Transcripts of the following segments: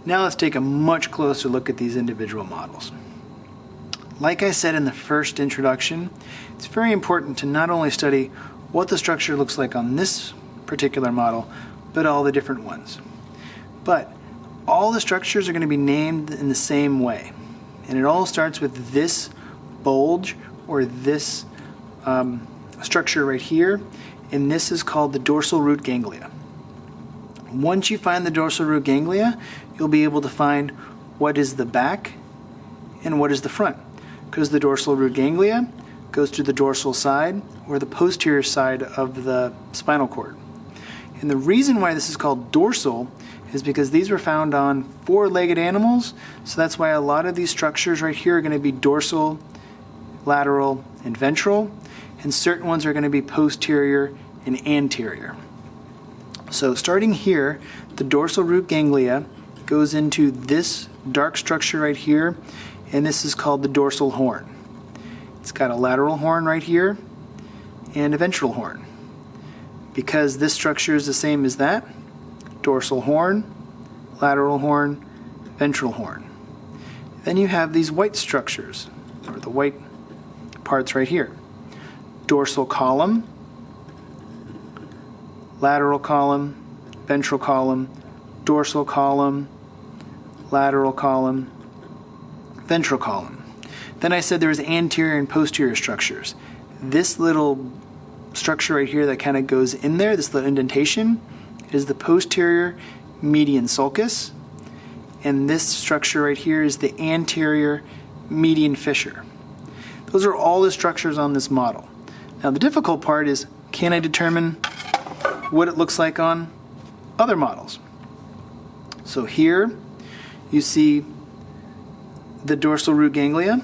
Now let's take a much closer look at these individual models. Like I said in the first introduction, it's very important to not only study what the structure looks like on this particular model, but all the different ones. But all the structures are going to be named in the same way. And it all starts with this bulge or this structure right here, and this is called the dorsal root ganglia. Once you find the dorsal root ganglia, you'll be able to find what is the back and what is the front, because the dorsal root ganglia goes to the dorsal side or the posterior side of the spinal cord. And the reason why this is called dorsal is because these were found on four-legged animals, so that's why a lot of these structures right here are going to be dorsal, lateral, and ventral, and certain ones are going to be posterior and anterior. So starting here, the dorsal root ganglia goes into this dark structure right here, and this is called the dorsal horn. It's got a lateral horn right here and a ventral horn. Because this structure is the same as that, dorsal horn, lateral horn, ventral horn. Then you have these white structures, or the white parts right here. Dorsal column, lateral column, ventral column, dorsal column, lateral column, ventral column. Then I said there was anterior and posterior structures. This little structure right here that kind of goes in there, this little indentation, is the posterior median sulcus, and this structure right here is the anterior median fissure. Those are all the structures on this model. Now the difficult part is, can I determine what it looks like on other models? So here you see the dorsal root ganglia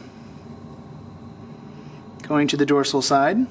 going to the dorsal side.